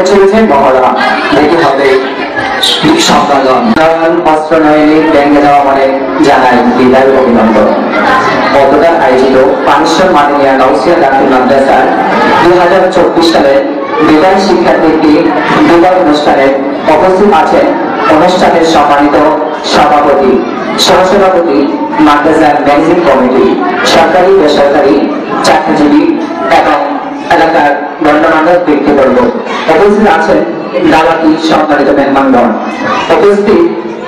সামনে চলেছে মহড়া, দেখে হবে সম্পাদন অস্ত্র নয়নে ব্যাঙ্গে যাওয়া মানে জানাই বিদায় অভিনন্দন। গতকাল আয়োজিত পানিশ্বর মাননীয় গাউসিয়া দাখিল মাদ্রাসার 2024 সালের বিদায় শিক্ষার্থীকে বিদায় অনুষ্ঠানে উপস্থিত আছেন অনুষ্ঠানের সম্মানিত সভাপতি, সহসভাপতি, মাদ্রাসার ম্যানেজিং কমিটি, সরকারি বেসরকারি চাকরিজীবী এবং এলাকার গণ্যমান্য ব্যক্তিবর্গ। উপস্থিত আছেন দাওয়াতি সম্মানিত মেহমানগণ, উপস্থিত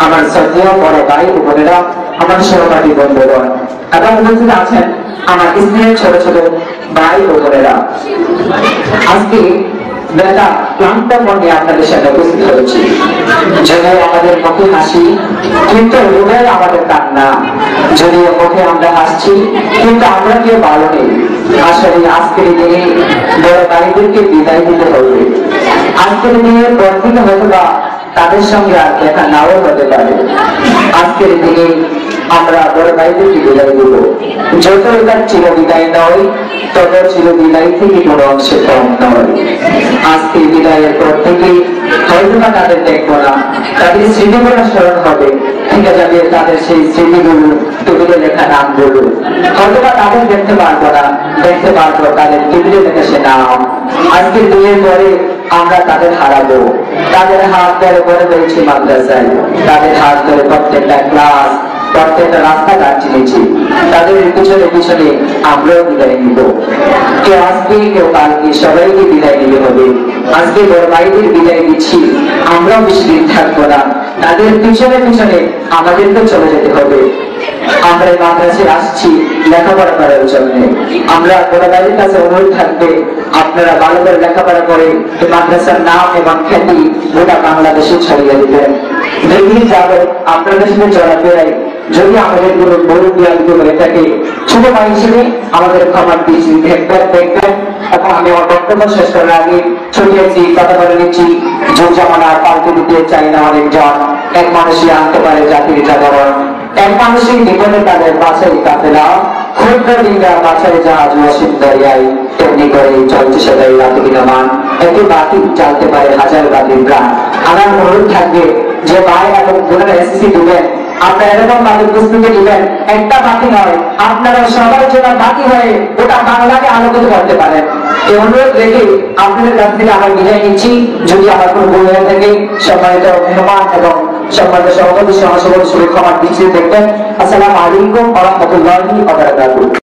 আমার শ্রদ্ধেয় বড় ভাই ও বোনেরা, আমার সহপাঠী বন্ধুগণ এবং উপস্থিত আছেন আমার স্নেহের ছোট ছোট ভাই ও বোনেরা। আজকে বেলা ক্লান্ত মনে আপনাদের সাথে উপস্থিত হয়েছি। যদিও আমাদের মুখে হাসি কিন্তু হৃদয়ে আমাদের কান্না, যদিও মুখে আমরা হাসছি কিন্তু আমরা কেউ ভালো নেই। আসলে আজকের দিনে বড় ভাইদেরকে বিদায় দিতে হবে। আজকের দিনের পর থেকে হয়তো বা তাদের সঙ্গে আর দেখা নাও হতে পারে। আজকের দিনে আমরা বড় ভাইদেরকে বিদায় দেব। যত এটা চির বিদায় নয়, তত চির বিদায় থেকে কোনো অংশে কম নয়। আজকে বিদায়ের পর থেকে হয়তো বা তাদের দেখবো না, তাদের স্মৃতিগুলো স্মরণ হবে, ঠিক যাবে তাদের সেই স্মৃতিগুলো টেবিলে লেখা নামগুলো। হয়তো বা তাদের দেখতে পারবো না, দেখতে পারবো তাদের টেবিলে লেখা সে নাম। আজকে দিনের পরে আমরা তাদের হারাবো। তাদের হাত ধরে বড় হয়েছি মাদ্রাসায়, তাদের হাত ধরে প্রত্যেকটা ক্লাস, প্রত্যেকটা রাস্তাঘাট চিনেছি। তাদের পিছনে পিছনে আমরাও বিদায় নিব। কেউ আজকে কেউ কালকে সবাইকে বিদায় নিতে হবে। আজকে বড় ভাইদের বিদায় দিচ্ছি, আমরাও বেশি দিন থাকবো না। তাদের পিছনে পিছনে আমাদেরকে চলে যেতে হবে। আমরা মাদ্রাসায় আসছি লেখাপড়া করার জন্য। আমরা বড় ভাইদের কাছে অনুরোধ থাকবে, আপনারা ভালো করে লেখাপড়া করে মাদ্রাসার নাম এবং খ্যাতি গোটা বাংলাদেশে ছড়িয়ে দিবেন। দেখি যাবে আপনাদের সাথে চলাফেরাই যদি আমাদের কোনো বড় বিয়ান্ত হয়ে থাকে, ছোট ভাই হিসেবে আমাদের ক্ষমা দিয়েছি দেখবেন। এখন আমি আমার বক্তব্য শেষ করার আগে ছড়িয়েছি কথা বলে নিচ্ছি, যুগ জামানা পাল্টে দিতে চাই না অনেকজন। এক মানুষই আনতে পারে জাতির জাগরণ, এক মানুষই নিবনে তাদের বাছাই কাফেলা, ক্ষুদ্র ডিঙ্গা বাছাই জাহাজ ওয়াসিম দরিয়ায়, তেমনি করে চলছে সেটাই রাতে বিনামান। একটি বাতি চালতে পারে হাজার বাতির প্রাণ। আমার অনুরোধ থাকবে যে ভাই এবং বোনেরা এসএসসি দিবেন, আপনারা এরকম বাতির প্রস্তুতি দিবেন, একটা বাতি নয়, আপনারা সবার জন্য বাতি হয়ে ওটা বাংলাকে আলোকিত করতে পারেন। এই অনুরোধ রেখে আপনাদের কাছ থেকে আমার বিদায় নিচ্ছি। যদি আমার কোনো ভুল হয়ে থাকে সম্মানিত মেহমান এবং সম্মানিত সভাপতি সহসভাপতি ক্ষমার দৃষ্টিতে দেখবেন। আসসালামু আলাইকুম ওয়া রাহমাতুল্লাহি ওয়া বারাকাতুহু।